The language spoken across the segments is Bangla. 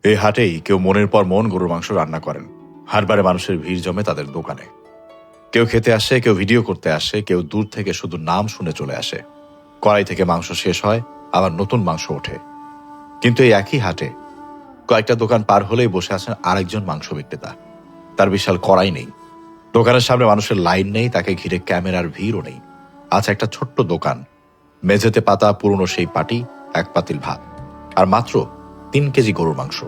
এই হাটেই কেউ মনের পর মন গরুর মাংস রান্না করেন। হাটবারে মানুষের ভিড় জমে তাদের দোকানে। কেউ খেতে আসে, কেউ ভিডিও করতে আসে, কেউ দূর থেকে শুধু নাম শুনে চলে আসে। কড়াই থেকে মাংস শেষ হয়, আবার নতুন মাংস ওঠে। কিন্তু এই একই হাটে কয়েকটা দোকান পার হলেই বসে আছেন আরেকজন মাংস বিক্রেতা। তার বিশাল কড়াই নেই, দোকানের সামনে মানুষের লাইন নেই, তাকে ঘিরে ক্যামেরার ভিড়ও নেই। আছে একটা ছোট্ট দোকান, মেঝেতে পাতা পুরনো সেই পাটি, এক পাতিল ভাত, আর মাত্র 3 কেজি গরুর মাংস।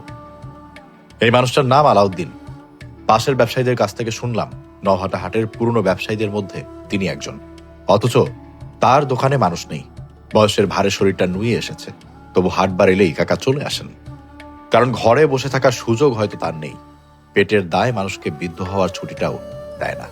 এই মানুষটার নাম আলাউদ্দিন। পাশের ব্যবসায়ীদের কাছ থেকে শুনলাম, নওহাটা হাটের পুরনো ব্যবসায়ীদের মধ্যে তিনি একজন। অথচ তার দোকানে মানুষ নেই। বয়সের ভারে শরীরটা নুয়ে এসেছে, তবু হাটবার এলেই কাকা চলে আসেন। কারণ ঘরে বসে থাকার সুযোগ হয়তো তার নেই। পেটের দায় মানুষকে বিদ্ধ হওয়ার ছুটিটাও দেয় না।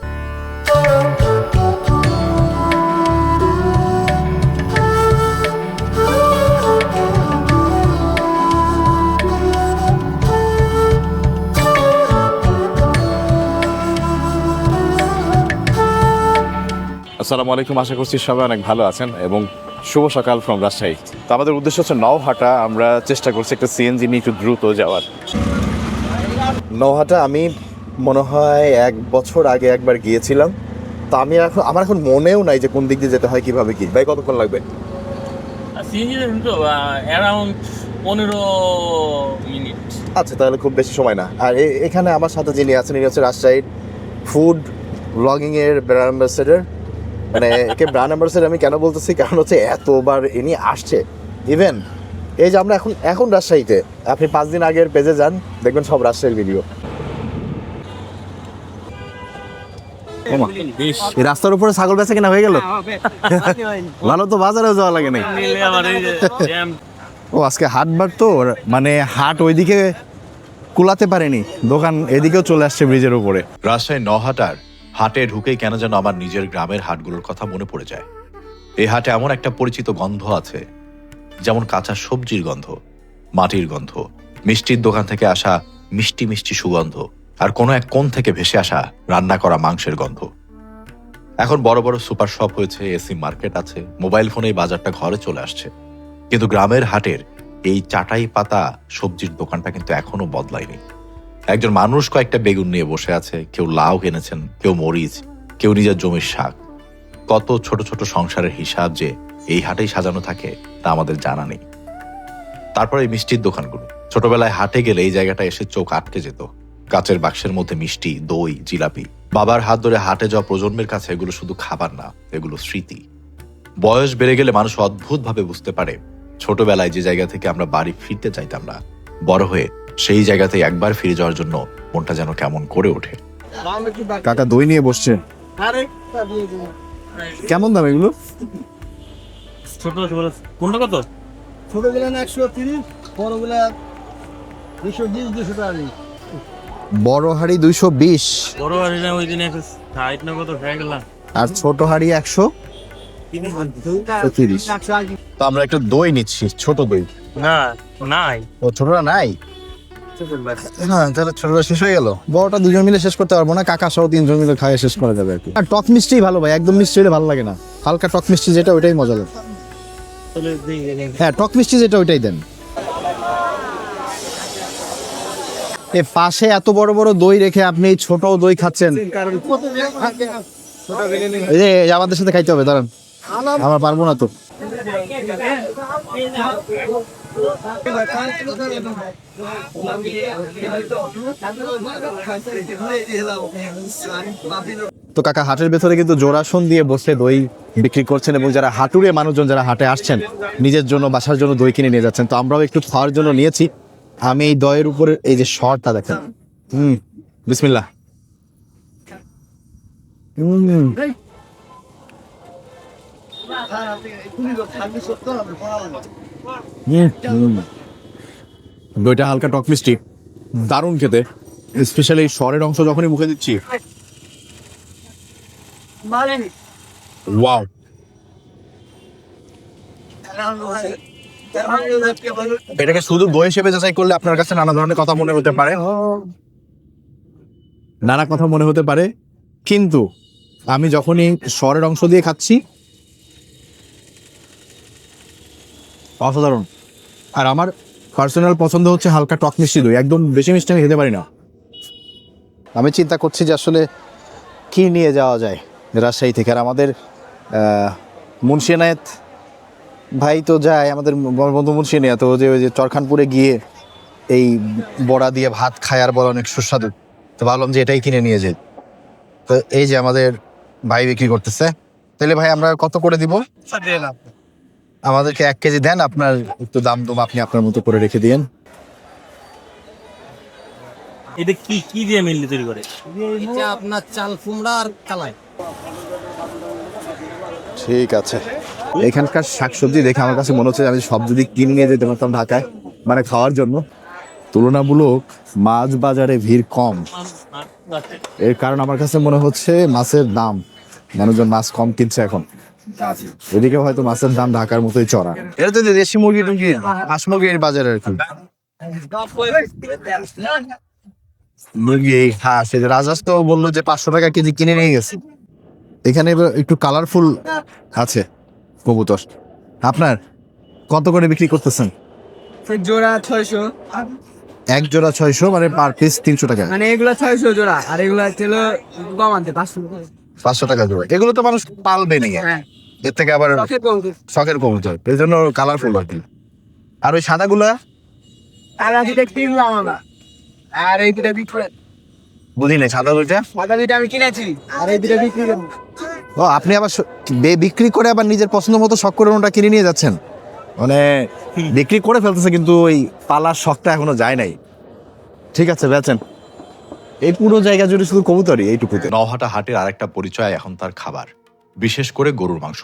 আসসালামু আলাইকুম, আশা করছি সবাই অনেক ভালো আছেন এবং শুভ সকাল ফ্রম রাজশাহী। তো আমাদের উদ্দেশ্য হচ্ছে নওহাটা। আমরা চেষ্টা করছি একটা সিএনজি নিয়ে একটু দ্রুত যাওয়ার। নওহাটা আমি মনে হয় 1 বছর আগে একবার গিয়েছিলাম। তো আমার এখন মনেও নাই যে কোন দিক দিয়ে যেতে হয়, কিভাবে কি। ভাই কতক্ষণ লাগবে? Around 15 minute. আচ্ছা, তাহলে খুব বেশি সময় না। আর এখানে আমার সাথে যিনি আছেন, ইনি হচ্ছে রাজশাহীর ফুড ব্লগিং এর ব্র্যান্ড অ্যাম্বাসেডর। মানে একে ব্র্যান্ড অ্যাম্বাসেডর আমি কেন বলতেছি, কারণ হচ্ছে এতবার ইনি আসছে। ইভেন এই যে আমরা এখন রাজশাহীতে, আপনি 5 দিন আগের পেজে যান, দেখবেন সব রাজশাহীর ভিডিও। এই রাস্তার উপরে ছাগল বেচা কিনা হয়ে গেল? ভালো তো, বাজারেও যাওয়া লাগে নাই। ও আজকে হাটবার তো, মানে হাট ওইদিকে কুলাতে পারেনি, দোকান এদিকেও চলে আসছে ব্রিজের উপরে। রাজশাহী নওহাটার হাটে ঢুকেই কেন যেন আমার নিজের গ্রামের হাটগুলোর কথা মনে পড়ে যায়। এই হাটে এমন একটা পরিচিত গন্ধ আছে, যেমন কাঁচা সবজির গন্ধ, মাটির গন্ধ, মিষ্টির দোকান থেকে আসা মিষ্টি মিষ্টি সুগন্ধ, আর কোনো এক কোণ থেকে ভেসে আসা রান্না করা মাংসের গন্ধ। এখন বড় বড় সুপার শপ হয়েছে, এসি মার্কেট আছে, মোবাইল ফোনে বাজারটা ঘরে চলে আসছে। কিন্তু গ্রামের হাটের এই চাটাই পাতা সবজির দোকানটা কিন্তু এখনো বদলায়নি। একজন মানুষ কয়েকটা বেগুন নিয়ে বসে আছে, কেউ লাউ কিনেছেন, কেউ মরিচ, কেউ নিজের জমির শাক। কত ছোট ছোট সংসারের হিসাব যে এই হাটেই সাজানো থাকে তা আমাদের জানা নেই। তারপরে এই মিষ্টির দোকানগুলো, ছোটবেলায় হাটে গেলে এই জায়গাটা এসে চোখ আটকে যেত। কাচের বাক্সের মধ্যে মিষ্টি, দই, জিলাপি। বাবার হাত ধরে হাটে যাওয়া প্রজন্মের কাছে এগুলো শুধু খাবার না, এগুলো স্মৃতি। বয়স বেড়ে গেলে মানুষ অদ্ভুত ভাবে বুঝতে পারে, ছোটবেলায় যে জায়গা থেকে আমরা বাড়ি ফিরতে চাইতাম না, বড় হয়ে সেই জায়গাতে একবার ফিরে যাওয়ার জন্য মনটা যেন কেমন করে ওঠে। কাকা দই নিয়ে বসছে। কেমন দাম এগুলো? ছোট কোনটা কত? ছোটগুলা 130, বড়গুলা 220, 200 টাকা। বড় হাড়ি 220, বড় বাড়ি না, ওই দিন 160 না কত হয়ে গেল। আর ছোট হাড়ি 130। তো আমরা একটা দই নিচ্ছি, ছোট দই। না, নাই। ও ছোটটা নাই? হ্যাঁ, তাহলে ছোটটা শেষ হয়ে গেল। বড়টা 2 জন মিলে শেষ করতে পারবো না, কাকা সহ 3 জন মিলে খাইয়ে শেষ করা যাবে আর কি। আর টক মিষ্টি ভালো ভাই, একদম মিষ্টি হলে ভালো লাগে না। হালকা টক মিষ্টি যেটা, ওইটাই মজা লাগে। হ্যাঁ, টক মিষ্টি যেটা, ওইটাই দেন। এ পাশে এত বড় বড় দই রেখে আপনি এই ছোট দই খাচ্ছেন। এই যে আমাদের সাথে খাইতে হবে, দাঁড়ান, আমরা পারবো না তো। তো কাকা হাটের ভেতরে কিন্তু জোড়াসন দিয়ে বসে দই বিক্রি করছেন, এবং যারা হাটুরে মানুষজন যারা হাটে আসছেন নিজের জন্য, বাসার জন্য দই কিনে নিয়ে যাচ্ছেন। তো আমরাও একটু খাওয়ার জন্য নিয়েছি। আমি এই দইয়ের উপরে এই যে শর্টটা দেখেন, বিসমিল্লাহ। দইটা হালকা টক মিষ্টি, দারুণ খেতে। স্পেশালি এই শরের অংশ যখনই মুখে দিচ্ছি, ওয়াও। এটাকে শুধু দই হিসেবে যাচাই করলে আপনার কাছে নানা ধরনের কথা মনে হতে পারে, কিন্তু আমি যখনই শরের অংশ দিয়ে খাচ্ছি, অসাধারণ। আর আমার পার্সোনাল পছন্দ হচ্ছে হালকা টক মিষ্টি দই, একদম বেশি মিষ্টি আমি খেতে পারি না। আমি চিন্তা করছি যে আসলে কি নিয়ে যাওয়া যায় রাজশাহী থেকে। আর আমাদের মুন্সি এনায়েত ভাই তো যায়, আমাদের বন্ধু মুন্সি এনায়েত, তো ওই যে চরখানপুরে গিয়ে এই বড়া দিয়ে ভাত খায় আর বলে অনেক সুস্বাদু, তো ভাবলাম যে এটাই কিনে নিয়ে যাই। তো এই যে আমাদের ভাই বিক্রি করতেছে, তাহলে ভাই আমরা কত করে দিব? আমাদেরকে 1 কেজি দেন, আপনার একটু দাম দম আপনি আপনার মতো করে রেখে দিয়েন। এটা কি কি দিয়ে মেনলি তৈরি করে? এটা আপনার চাল কুমড়া আর কালাই। ঠিক আছে। এখানকার শাকসবজি দেখে আমার কাছে মনে হচ্ছে আমি সব যদি কিনে নিয়ে যেতে পারতাম ঢাকায়, মানে খাওয়ার জন্য। তুলনামূলক মাছ বাজারে ভিড় কম, এর কারণ আমার কাছে মনে হচ্ছে মাছের দাম, মানুষজন মাছ কম কিনছে এখন। এদিকে হয়তো মাছের দাম ঢাকার মতোই চড়া। এটা তো দেশি মুরগি টুরগি, হাঁস মুরগির বাজারে আর কি। মুরগি হাঁস, এই যে রাজাস তো বললো যে 500 টাকা কেজি কিনে নিয়ে গেছে। এখানে এবার একটু কালারফুল আছে কবুতর। আপনার কত করে বিক্রি করতেছেন? জোড়া 600, এক জোড়া 600, মানে পার পিস 300 টাকা। মানে এগুলা 600 জোড়া, আর এগুলা ছিল কম আনতে 500। 500 টাকা জোড়া। এগুলো তো মানুষ পালবে নিয়ে, হ্যাঁ, এর থেকে আবার শখের কবুতর। শখের কবুতর, এই জন্য কালারফুল আর কি। আর ওই সাদাগুলা আর দুইটা কিনলাম আমরা, আর এই দুটা বিক্রি করে, বুঝি নাই, সাদা দুইটা। সাদা দুইটা আমি কিনেছি, আর এই দুটা বিক্রি করবো। ও, আপনি আবার বিক্রি করে আবার নিজের পছন্দ মতো শখ করে ওটা কিনে নিয়ে যাচ্ছেন, মানে বিক্রি করে ফেলতেছে কিন্তু ওই পালার শখটা এখনো যায় নাই। ঠিক আছে, বেচেন। এই পুরো জায়গা জুড়ে শুধু কবুতরই এইটুকুতে। নওহাটা হাটের আরেকটা পরিচয় এখন তার খাবার, বিশেষ করে গরুর মাংস।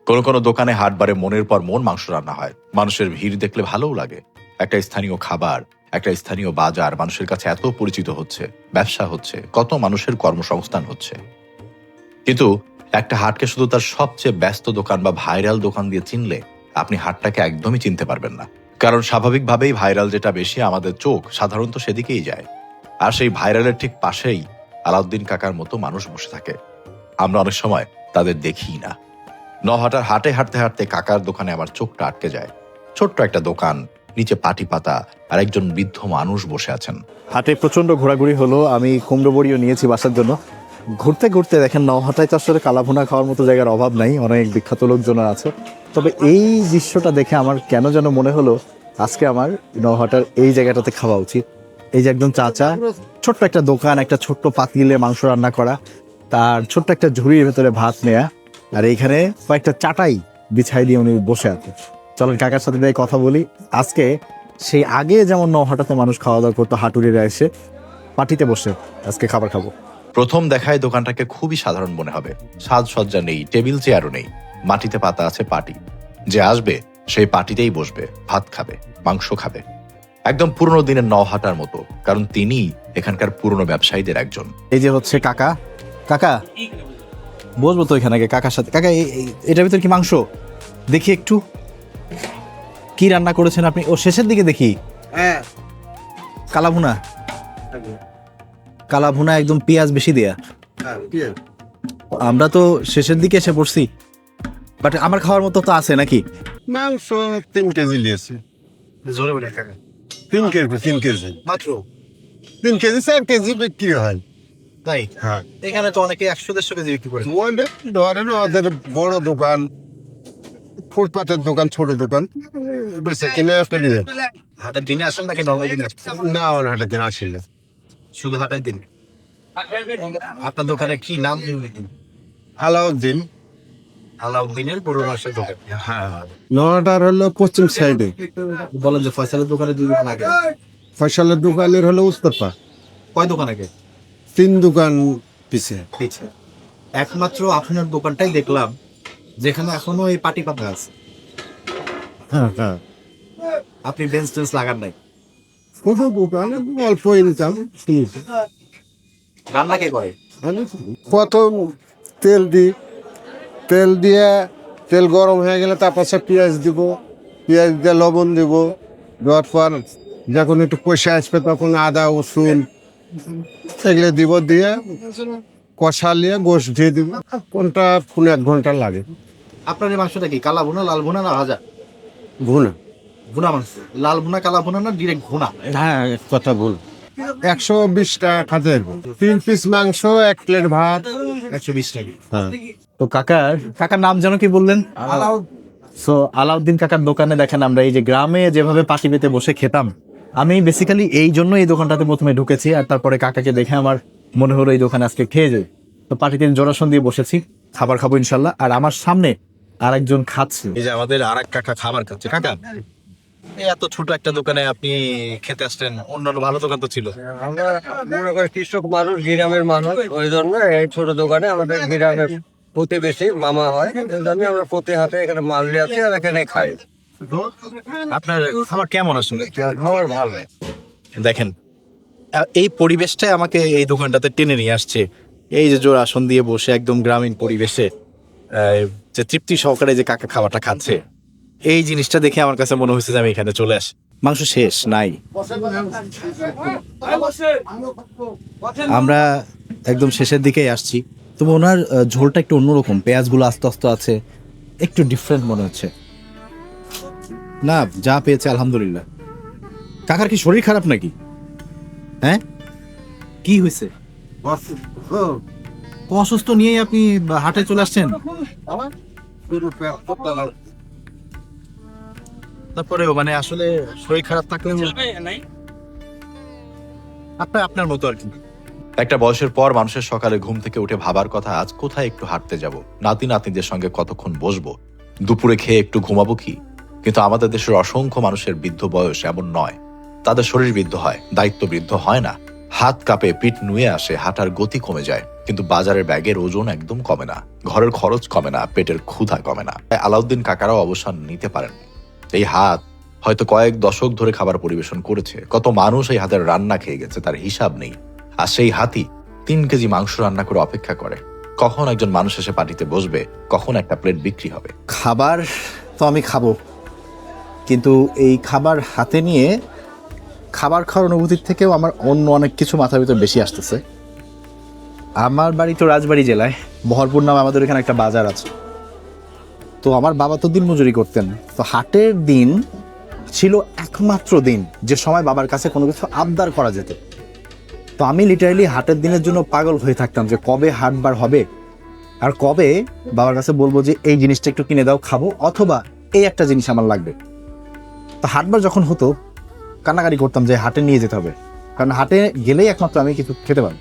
কোনো কোনো দোকানে হাটবারে মনের পর মন মাংস রান্না হয়, মানুষের ভিড় দেখলে ভালোও লাগে। একটা স্থানীয় খাবার, একটা স্থানীয় বাজার মানুষের কাছে এত পরিচিত হচ্ছে, ব্যবসা হচ্ছে, কত মানুষের কর্মসংস্থান হচ্ছে। কিন্তু একটা হাটকে শুধু তার সবচেয়ে ব্যস্ত দোকান বা ভাইরাল দোকান দিয়ে চিনলে আপনি হাটটাকে একদমই চিনতে পারবেন না। কারণ স্বাভাবিকভাবেই ভাইরাল যেটা বেশি, আমাদের চোখ সাধারণত সেদিকেই যায়। আর সেই ভাইরালের ঠিক পাশেই আলাউদ্দিন কাকার মতো মানুষ বসে থাকে, আমরা অনেক সময় তাদের দেখি না। নওহাটার হাটে হাঁটতে হাঁটতে কাকার দোকানে আমার চোখটা আটকে যায়। ছোট্ট একটা দোকান, নিচে পাটি পাতা, আর একজন বৃদ্ধ মানুষ বসে আছেন। হাটে প্রচন্ড ঘোরাঘুরি হলো, আমি কুমড়ো বড়িও নিয়েছি বাসার জন্য। ঘুরতে ঘুরতে দেখেন নওহাটায় তো আসলে কালাভুনা খাওয়ার মতো জায়গার অভাব নাই, অনেক বিখ্যাত লোকজন আছে। তবে এই দৃশ্যটা দেখে আমার কেন যেন মনে হলো আজকে আমার নওহাটার এই জায়গাটাতে খাওয়া উচিত। এই যে একদম চাচা, ছোট্ট একটা দোকান, একটা ছোট্ট পাতিলে মাংস রান্না করা, তার ছোট্ট একটা ঝুড়ির ভেতরে ভাত নেয়া, আর এইখানে কয়েকটা চাটাই বিছাই দিয়ে উনি বসে আছে। চলেন কাকার সাথে যাই কথা বলি। আজকে সেই আগে যেমন নওহাটাতে মানুষ খাওয়া দাওয়া করতো, হাটুরিরা এসে পার্টিতে বসে আজকে খাবার খাবো। প্রথম দেখায় দোকানটাকে খুবই সাধারণ মনে হবে, সাজসজ্জা নেই, টেবিল চেয়ারও নেই, মাটিতে পাতা আছে পাটি। যে আসবে সেই পাটিতেই বসবে, ভাত খাবে, মাংস খাবে, একদম পুরনো দিনের নওহাটার মতো, কারণ তিনি এখানকার পুরনো ব্যবসায়ীদের একজন। এই যে হচ্ছে কাকা। কাকা বসবো তো এখানে আগে কাকার সাথে। কাকা এটার ভিতরে কি মাংস? দেখি একটু কি রান্না করেছেন আপনি। ও শেষের দিকে দেখি হ্যাঁ, কালাভুনা, কালাভুনা একদম পেঁয়াজ বেশি দেয়া। আমরা তো শেষের দিকে এসে পড়ছি, বাট আমার খাওয়ার মতো তো আছে নাকি? মাংস 3 কেজি নিয়েছি। জোরে বলে কাকা। 3 কেজি মাত্র 3 কেজি 4 কেজি বিক্রি হয়। তাই? হ্যাঁ, এখানে তো অনেকে 100-150 কেজি বিক্রি করে। ধরেন ওদের বড় দোকান, ফুটপাতের দোকান, ছোট দোকান, বেশি কিনে আসতে দিলেন হাটের দিনে আসেন নাকি নর্মাল দিনে আসেন? না, ওর হাটে দিন আসিলে শুধু হাটের দিন। আপনার দোকানে কি নাম? আলাউদ্দিন। আলাউদ্দিনের গরুর মাংসের দোকান। হ্যাঁ, নটার হলো পশ্চিম সাইডে। বলেন যে ফয়সালের দোকানে 2 দোকান আগে। ফয়সালের দোকানের হলো উত্তরপা। কয় দোকান আগে? 3 দোকান পিছে। একমাত্র আপনার দোকানটাই দেখলাম যেখানে এখনো এই পাটি পাতা আছে। হ্যাঁ হ্যাঁ, আপনি বেঞ্চ টেন্স লাগান নাই? কোনো দোকানে অল্প ইনকাম। রান্না কে করে? প্রথম তেল দিই, তেল দিয়ে তেল গরম হয়ে গেলে তার পাশে পেঁয়াজ দিব, পেঁয়াজ দিয়ে লবণ দিব, দেওয়ার পর যখন একটু কষে আসবে তখন আদা রসুন এগুলো দিব, দিয়ে কষালিয়ে গোশ দিয়ে দিব। কোনটা 1 ঘন্টা লাগে। আপনার এই মাংসটা কি কালা ভুনা, লাল ভুনা না ভাজা? ভুনা ভুনা মাংস, লাল ভুনা কালা ভুনা না ডিরেক্ট ভুনা? হ্যাঁ, কথা বল। 120 টাকা খাতের 3 পিস মাংস, 1 প্লেট ভাত। 120 টাকা। তো কাকার নাম যেন কি বললেন? সো আলাউদ্দিন কাকার দোকানে দেখেন আমরা এই যে গ্রামে যেভাবে পাটি পেতে বসে খেতাম, আমি বেসিক্যালি এই জন্য এই দোকানটাতে প্রথমে ঢুকেছি, আর তারপরে কাকাকে দেখে আমার মনে হলো এই দোকানে আজকে খেয়ে যাই। তো পাটিতে জোড়াসন দিয়ে বসেছি, খাবার খাবো ইনশাল্লাহ। আর আমার সামনে আরেকজন খাচ্ছে, এই যে আমাদের আরেক কাকা খাবার খাচ্ছে। কাকা, এই এত ছোট একটা দোকানে আপনি খেতে আসছেন, অন্যান্য ভালো দোকান তো ছিল। আমরা মনে করি কৃষক মানুষ, গ্রামের মানুষ, ওই জন্য এই ছোট দোকানে আমাদের গ্রামের প্রতিবেশী মামা হয়, এই জন্য আমরা প্রতি হাতে এখানে মাল নিয়ে আসি আর এখানে খাই। আপনার খাবার কেমন আসলে? খাবার ভালো। দেখেন, এই পরিবেশটাই আমাকে এই দোকানটাতে টেনে নিয়ে আসছে। এই যে জোর আসন দিয়ে বসে একদম গ্রামীণ পরিবেশে যে তৃপ্তি সহকারে যে কাকা খাবারটা খাচ্ছে, এই জিনিসটা দেখে আমার কাছে মনে হয়েছে যে আমি এখানে চলে আসি। মাংস শেষ নাই, আমরা একদম শেষের দিকেই আসছি। তবে ওনার ঝোলটা একটু অন্যরকম, পেঁয়াজগুলো আস্তে আস্তে আছে, একটু ডিফারেন্ট মনে হচ্ছে। না, যা পেয়েছে আলহামদুলিল্লাহ। কাকার কি শরীর খারাপ নাকি? হ্যাঁ, কি হয়েছে? অসুস্থ নিয়েই আপনি হাটে চলে আসছেন? তারপরেও মানে আসলে শরীর খারাপ থাকলে আপনার মতো আর কি। একটা বয়সের পর মানুষের সকালে ঘুম থেকে উঠে ভাবার কথা, আজ কোথায় একটু হাঁটতে যাব, নাতি নাতনিদের সঙ্গে কতক্ষণ বসবো, দুপুরে খেয়ে একটু ঘুমাবো কি। কিন্তু আমাদের দেশের অসংখ্য মানুষের বৃদ্ধ বয়স এমন নয়, তাদের শরীর বৃদ্ধ হয়, দায়িত্ব বৃদ্ধ হয় না। হাত কাঁপে, পিঠ নুয়ে আসে, হাঁটার গতি কমে যায়, কিন্তু বাজারের ব্যাগের ওজন একদম কমে না, ঘরের খরচ কমে না, পেটের ক্ষুধা কমে না। আলাউদ্দিন কাকারাও অবসান নিতে পারেন। এই হাত হয়তো কয়েক দশক ধরে খাবার পরিবেশন করেছে, কত মানুষ এই হাতের রান্না খেয়ে গেছে তার হিসাব নেই। আর সেই হাতি 3 কেজি মাংস রান্না করে অপেক্ষা করে কখন একজন মানুষ এসে পার্টিতে বসবে, কখন একটা প্লেট বিক্রি হবে। খাবার তো আমি খাবো, কিন্তু এই খাবার হাতে নিয়ে খাবার খাওয়ার অনুভূতির থেকেও আমার অন্য অনেক কিছু মাথার ভিতর বেশি আসতেছে। আমার বাড়ি তো রাজবাড়ী জেলায়, বহরপুর নামে আমাদের এখানে একটা বাজার আছে। তো আমার বাবা তো দিনমজুরি করতেন, তো হাটের দিন ছিল একমাত্র দিন যে সময় বাবার কাছে কোনো কিছু আবদার করা যেত। তো আমি লিটারালি হাটের দিনের জন্য পাগল হয়ে থাকতাম যে কবে হাটবার হবে আর কবে বাবার কাছে বলবো যে এই জিনিসটা একটু কিনে দাও, খাবো, অথবা এই একটা জিনিস আমার লাগবে। তো হাটবার যখন হতো কান্নাকাটি করতাম যে হাটে নিয়ে যেতে হবে, কারণ হাটে গেলেই একমাত্র আমি কিছু খেতে পারবো।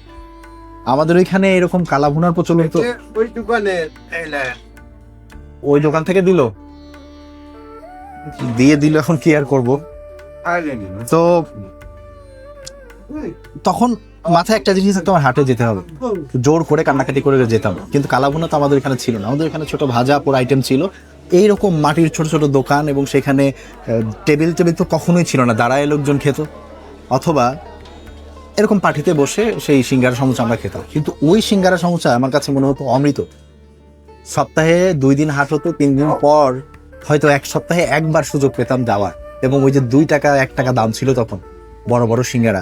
আমাদের ওইখানে এরকম কালা ভুনার প্রচলন তো। ওই দোকানে ওই দোকান থেকে দিল, এখন কি আর করবো। তো তখন মাথায় একটা জিনিস থাকতো, আমার হাটে যেতে হবে, জোর করে কান্নাকাটি করে যেতাম। কিন্তু কালাভুনা তো আমাদের এখানে ছিল না, আমাদের এখানে ছোট ভাজা পোড়া আইটেম ছিল, এইরকম মাটির ছোট ছোট দোকান, এবং সেখানে টেবিল তো কখনোই ছিল না, দাঁড়ায় লোকজন খেত, অথবা এরকম পার্টিতে বসে সেই সিঙ্গারা সমুচা আমরা খেতাম। কিন্তু ওই সিঙ্গারা সমুচা আমার কাছে মনে হতো অমৃত। সপ্তাহে 2 দিন হাট হতো, 3 দিন পর হয়তো 1 সপ্তাহে একবার সুযোগ পেতাম যাওয়ার, এবং ওই যে 2 টাকা 1 টাকা দাম ছিল তখন বড় বড় সিঙ্গারা,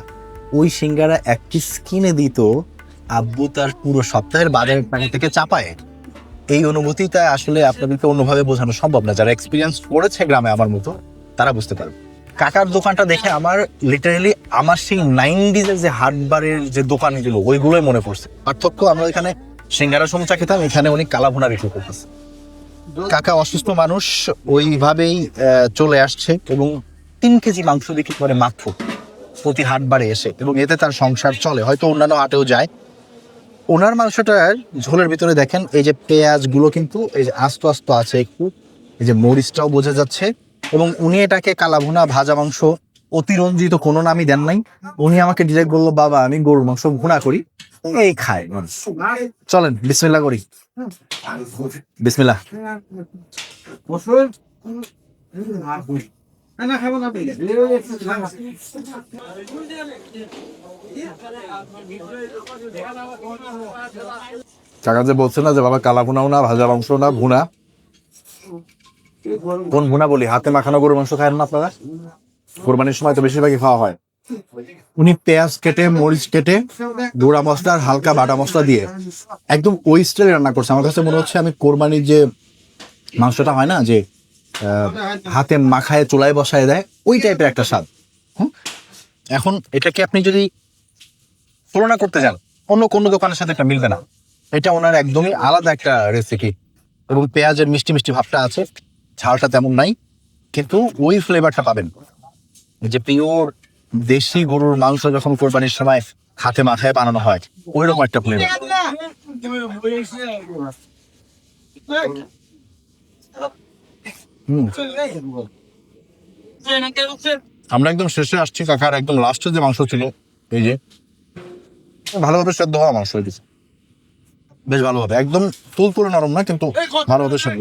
ওই সিঙ্গারা 1 পিস কিনে দিত আব্বু তার পুরো সপ্তাহের বাজারের টাকা থেকে চাপায়। এই অনুভূতিটা আসলে আপনাদেরকে অন্যভাবে বোঝানো সম্ভব না, যারা এক্সপিরিয়েন্স করেছে গ্রামে আমার মতো তারা বুঝতে পারবে। কাকার দোকানটা দেখে আমার লিটারালি আমার সেই 90s যে হাটবারের যে দোকানগুলো ওইগুলোই মনে পড়ছে। পার্থক্য, আমরা এখানে সিঙ্গারা সমুচা খেতাম, এখানে উনি কালাভুনা রেখে করতেছে। কাকা অসুস্থ মানুষ, ওইভাবেই চলে আসছে এবং 3 কেজি মাংস বিক্রি করে মাত্র প্রতি হাটবারে এসে, এবং এতে তার সংসার চলে। হয়তো অন্যান্য হাটেও যায়। ওনার মাংসটার ঝোলের ভিতরে দেখেন এই যে পেঁয়াজগুলো কিন্তু এই যে আস্ত আস্ত আছে একটু, এই যে মরিচটাও বোঝা যাচ্ছে, এবং উনি এটাকে কালাভুনা ভাজা মাংস অতিরঞ্জিত কোনো নামই দেন নাই। উনি আমাকে ডিরেক্ট বললো, বাবা আমি গরুর মাংস ভুনা করি, এই খায় মানুষ, চলেন বিসমিল্লাহ করি। বিসমিল্লাহ। কাকা যে বলছে না যে বাবা কালা ভুনাও না, ভাজা মাংস না, ভুনা, কোন ভুনা বলি? হাতে মাখানো গরুর মাংস খায় না আপনারা? কোরবানির সময় তো বেশিরভাগই খাওয়া হয়। উনি পেঁয়াজ কেটে, মরিচ কেটে, গুঁড়া মশলা আর হালকা বাটা মশলা দিয়ে একদম ওই স্টাইলে রান্না করছে। আমার কাছে মনে হচ্ছে আমি কোরবানির যে মাংসটা হয় না, যে হাতে মাখায় চুলায় বসায় দেয়, ওই টাইপের একটা স্বাদ। এখন এটাকে আপনি যদি তুলনা করতে যান অন্য কোনো দোকানের সাথে এটা মিলবে না। এটা ওনার একদমই আলাদা একটা রেসিপি, এবং পেঁয়াজের মিষ্টি মিষ্টি ভাবটা আছে, ঝালটা তেমন নাই, কিন্তু ওই ফ্লেভারটা পাবেন যে পিওর দেশি গরুর মাংস যখন কোরবানির সময় হাতে মাথায় বানানো হয় ওইরকম একটা ফ্লেভার। আমরা একদম শেষে আসছি কাকার, একদম লাস্টে যে মাংস ছিল, এই যে ভালোভাবে সেদ্ধ হওয়া মাংস হয়ে গেছে, বেশ ভালোভাবে, একদম তুলতুলে নরম না, কিন্তু ভালোভাবে সেদ্ধ।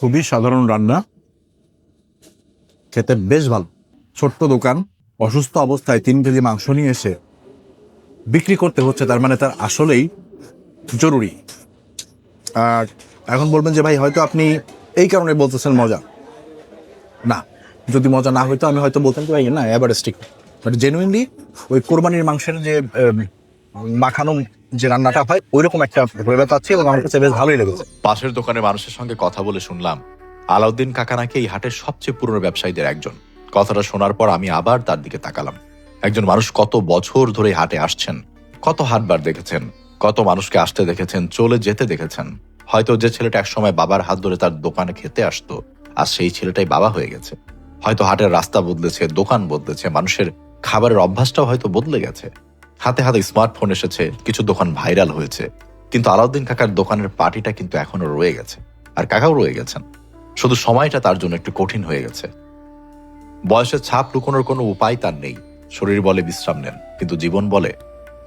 খুবই সাধারণ রান্না, খেতে বেশ ভালো। ছোট্ট দোকান, অসুস্থ অবস্থায় 3 কেজি মাংস নিয়ে এসে বিক্রি করতে হচ্ছে, তার মানে তার আসলেই জরুরি। আর এখন বলবেন যে ভাই হয়তো আপনি এই কারণে বলতেছেন মজা, না, যদি মজা না হইতো আমি হয়তো বলতাম যে ভাই না এভারেস্টিক, বাট জেনুইনলি ওই কোরবানির মাংসের যে মাখানো যে রান্নাটা হয় ওইরকম একটা ফ্লেভার পাচ্ছি, এবং আমার কাছে বেশ ভালোই লেগেছে। পাশের দোকানের মানুষের সঙ্গে কথা বলে শুনলাম আলাউদ্দিন কাকা নাকি এই হাটের সবচেয়ে পুরনো ব্যবসায়ীদের একজন। কথাটা শোনার পর আমি আবার তার দিকে তাকালাম। একজন মানুষ কত বছর ধরে হাটে আসছেন, কত হাটবার দেখেছেন, কত মানুষকে আসতে দেখেছেন, চলে যেতে দেখেছেন। হয়তো যে ছেলেটা একসময় বাবার হাত ধরে তার দোকানে খেতে আসতো, আর সেই ছেলেটাই বাবা হয়ে গেছে। হয়তো হাটের রাস্তা বদলেছে, দোকান বদলেছে, মানুষের খাবারের অভ্যাসটাও হয়তো বদলে গেছে। হাতে হাতে স্মার্টফোন এসেছে, কিছু দোকান ভাইরাল হয়েছে, কিন্তু আলাউদ্দিন কাকার দোকানের পার্টিটা কিন্তু এখনো রয়ে গেছে, আর কাকাও রয়ে গেছেন। শুধু সময়টা তার জন্য একটু কঠিন হয়ে গেছে। বয়সের ছাপ লুকোনোর কোনো উপায় তার নেই। শরীর বলে বিশ্রাম নেন, কিন্তু জীবন বলে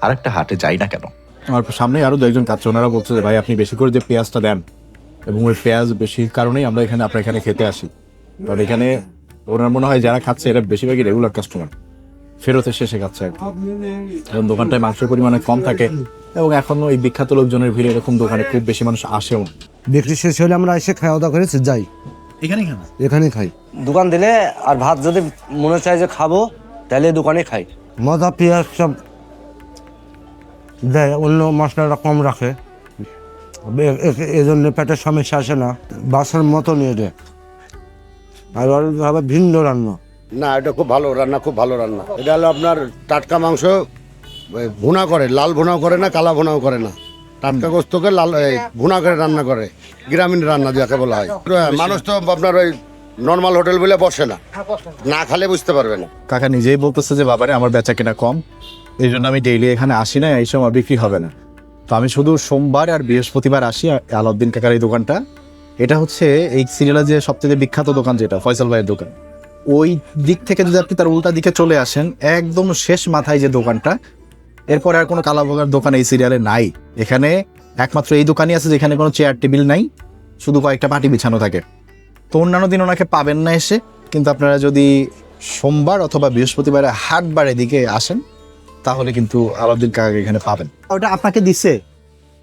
আরেকটা হাটে যাই না কেন। আমার সামনে আরো 2 জন কাছে, ওনারা বলছে যে ভাই আপনি বেশি করে যে পেঁয়াজটা দেন, এবং ওই পেঁয়াজ বেশির কারণেই আমরা এখানে আপনার এখানে খেতে আসি। কারণ এখানে ওনার মনে হয় যারা খাচ্ছে এরা বেশিরভাগই রেগুলার কাস্টমার, ফেরতের শেষে খাচ্ছে, এবং দোকানটায় মাংসের পরিমাণে কম থাকে, এবং এখনো এই বিখ্যাত লোকজনের ভিড়ে এরকম দোকানে খুব বেশি মানুষ আসেও। বিক্রি শেষ হলে আমরা এসে খাওয়া দাওয়া করে যাই, এখানে খাই। দোকান দিলে আর ভাত যদি মনে চায় যে খাবো তাহলে দোকানে খাই। মজা, পেঁয়াজ সব দেয়, অন্য মশলাটা কম রাখে, এই জন্য পেটের সমস্যা আসে না, বাসার মতো নিয়ে দেয়। আর ভাবে ভিন্ন রান্না না, এটা খুব ভালো রান্না, খুব ভালো রান্না। এটা হলো আপনার টাটকা মাংস, ভুনা করে, লাল ভুনাও করে না, কালা ভুনাও করে না, টাটকা গোস্তকে লাল ভুনা করে রান্না করে, গ্রামীণ রান্না যাকে বলা হয়। মানুষ তো আপনার ওই নর্মাল হোটেল বলে বসে না, না খালে বুঝতে পারবে না। কাকা নিজেই বলতেছে যে বাবারে আমার বেচা কেনা কম, এই জন্য আমি ডেইলি এখানে আসি না, এই সময় বিক্রি হবে না, তো আমি শুধু সোমবার আর বৃহস্পতিবার আসি আলাউদ্দিন কাকার এই দোকানটা। এটা হচ্ছে এই সিরিয়ালের যে সবচেয়ে বিখ্যাত দোকান, যেটা ফয়সাল ভাইয়ের দোকান, ওই দিক থেকে যদি আপনি তার উল্টা দিকে চলে আসেন, একদম শেষ মাথায় যে দোকানটা, এরপরে আর কোনো কালাভোগার দোকান এই সিরিয়ালে নাই। এখানে একমাত্র এই দোকানই আছে যেখানে কোনো চেয়ার টেবিল নাই, শুধু কয়েকটা পাটি বিছানো থাকে। তো অন্যান্য দিন ওনাকে পাবেন না এসে, কিন্তু আপনারা যদি সোমবার অথবা বৃহস্পতিবারে হাটবারের দিকে আসেন তাহলে কিন্তু আলাউদ্দিন কাকাকে এখানে পাবেন। ওটা আপনাকে দিচ্ছে,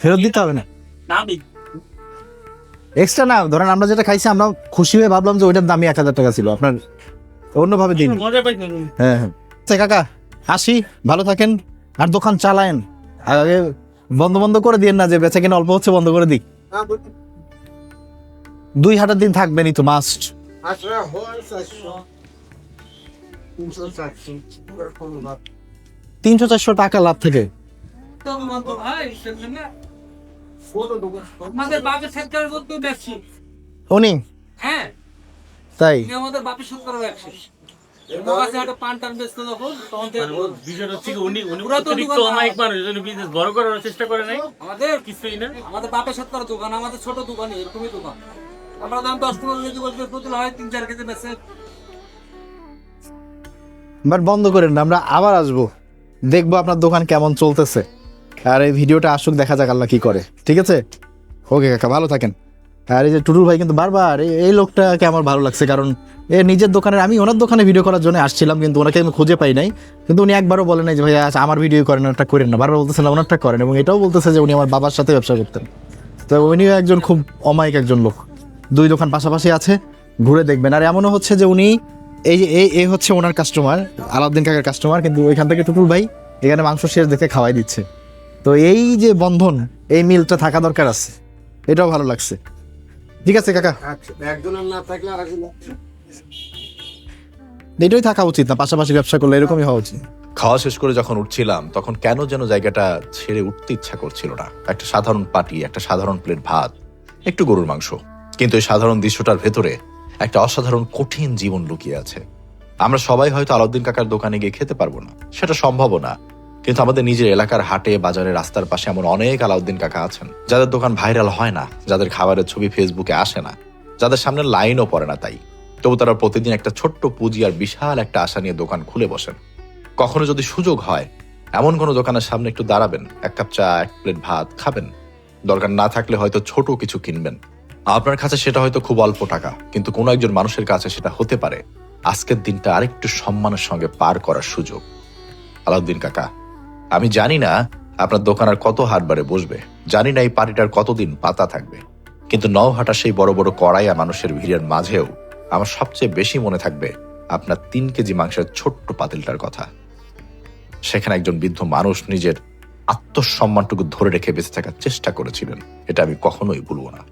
ফেরত দিতে হবে না, এক্সট্রা না। ধরেন আমরা যেটা খাইছি আমরা খুশি হয়ে ভাবলাম যে ওইটার দামই 1000 টাকা ছিল, আপনার অন্যভাবে দিন। হ্যাঁ হ্যাঁ কাকা, আসি, ভালো থাকেন, আর দোকান চালায়েন, আগে বন্ধ বন্ধ করে দিয়েন না, যে বেচা কিনা অল্প হচ্ছে বন্ধ করে দিক। 2 হাটের দিন থাকবেনই তো মাস্ট। 300-400 টাকা লাভ থেকে উনি, হ্যাঁ তাই আমাদের বাপের সত্তর ব্যবসা বিষয়টা হচ্ছে কি, উনি অতিরিক্ত অমায়িক মানুষ, বিজনেস বড় করার চেষ্টা করে নাই, আমাদের কিছুই না। আমাদের বাপের সত্তর দোকান, আমাদের ছোট দোকান, এরকমই দোকান। আমরা দাম 10-15 কেজি বলতে পুতুল হয় 3-4 কেজি বেচে। বাট বন্ধ করেন না, আমরা আবার আসবো, দেখবো আপনার দোকান কেমন চলতেছে, আর এই ভিডিওটা আসুক, দেখা যাক আল্লাহ কি করে। ঠিক আছে, ওকে কাকা, ভালো থাকেন। আর এই যে টুটুল ভাই কিন্তু বারবার এই লোকটাকে আমার ভালো লাগছে, কারণ এ নিজের দোকানের, আমি ওনার দোকানে ভিডিও করার জন্য আসছিলাম, কিন্তু ওনাকে আমি খুঁজে পাই নাই, কিন্তু উনি একবারও বলেন নাই যে ভাই আমার ভিডিও করেন, ওনারটা করেন না, বারবার বলতেছেন ওনারটা করেন, এবং এটাও বলতেছে যে উনি আমার বাবার সাথে ব্যবসা করতেন। তো উনিও একজন খুব অমায়িক একজন লোক, 2 দোকান পাশাপাশি আছে, ঘুরে দেখবেন। আর এমনও হচ্ছে যে উনি এই যে এই হচ্ছে ওনার কাস্টমার, আলাউদ্দিন কাকার কাস্টমার, কিন্তু ওইখান থেকে টুটুল ভাই এখানে মাংস শেষ দেখে খাওয়াই দিচ্ছে। তো এই যে বন্ধন, এই মিলটা থাকা দরকার আছে, এটাও ভালো লাগছে। ঠিক আছে কাকা, একজনের না থাকলে আর একজন এটাই থাকা উচিত না, পাশাপাশি ব্যবসা করলে এরকমই হওয়া উচিত। খাওয়া শেষ করে যখন উঠছিলাম তখন কেন যেন জায়গাটা ছেড়ে উঠতে ইচ্ছা করছিল না। একটা সাধারণ পাটি, একটা সাধারণ প্লেট ভাত, একটু গরুর মাংস, কিন্তু এই সাধারণ দৃশ্যটার ভেতরে একটা অসাধারণ কঠিন জীবন লুকিয়ে আছে। আমরা সবাই হয়তো আলাউদ্দিন কাকার দোকানে গিয়ে খেতে পারবো না, সেটা সম্ভব না, কিন্তু আমাদের নিজের এলাকার হাটে বাজারে রাস্তার পাশে এমন অনেক আলাউদ্দিন কাকা আছেন যাদের দোকান ভাইরাল হয় না, যাদের খাবারের ছবি ফেসবুকে আসে না, যাদের সামনে লাইনও পড়ে না, তাই তবু তারা প্রতিদিন একটা ছোট্ট পুঁজি আর বিশাল একটা আশা নিয়ে দোকান খুলে বসেন। কখনো যদি সুযোগ হয় এমন কোনো দোকানের সামনে একটু দাঁড়াবেন, এক কাপ চা, এক প্লেট ভাত খাবেন, দরকার না থাকলে হয়তো ছোট কিছু কিনবেন। আপনার কাছে সেটা হয়তো খুব অল্প টাকা, কিন্তু কোনো একজন মানুষের কাছে সেটা হতে পারে আজকের দিনটা আরেকটু সম্মানের সঙ্গে পার করার সুযোগ। আলাউদ্দিন কাকা, আমি জানি না আপনার দোকান আর কত হাটবারে বসবে, জানি না এই পার্টিটার কতদিন পাতা থাকবে, কিন্তু নওহাটা সেই বড় বড় কড়াইয়া মানুষের ভিড়ের মাঝেও আমার সবচেয়ে বেশি মনে থাকবে আপনার 3 কেজি মাংসের ছোট্ট পাতিলটার কথা। সেখানে একজন বৃদ্ধ মানুষ নিজের আত্মসম্মানটুকু ধরে রেখে বেঁচে থাকার চেষ্টা করেছিলেন, এটা আমি কখনোই ভুলবো না।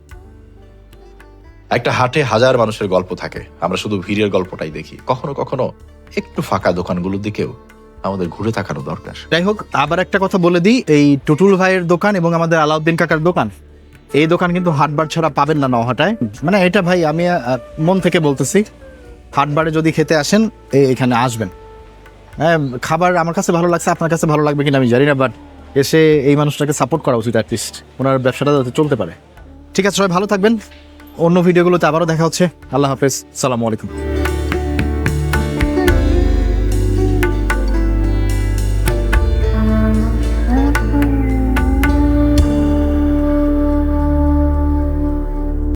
একটা হাটে হাজার মানুষের গল্প থাকে, আমরা শুধু ভিড়ের গল্পটাই দেখি। কখনো কখনো একটু ফাঁকা দোকানগুলোর দিকেও আমাদের ঘুরে তাকানো দরকার। যাই হোক, আবার একটা কথা বলে দিই, এই টুটুল ভাইয়ের দোকান এবং আমাদের আলাউদ্দিন কাকার দোকান, এই দোকান কিন্তু হাটবার ছাড়া পাবেন না নওহাটায়। মানে এটা ভাই আমি মন থেকে বলতেছি, হাটবারে যদি খেতে আসেন এখানে আসবেন। হ্যাঁ, খাবার আমার কাছে ভালো লাগছে, আপনার কাছে ভালো লাগবে কিনা আমি জানি না, বাট এসে এই মানুষটাকে সাপোর্ট করা উচিত, অ্যাটলিস্ট ওনার ব্যবসাটা যাতে চলতে পারে। ঠিক আছে, সবাই ভালো থাকবেন, অন্য ভিডিওগুলোতে আবারও দেখা হচ্ছে। আল্লাহ হাফেজ, সালামু আলাইকুম।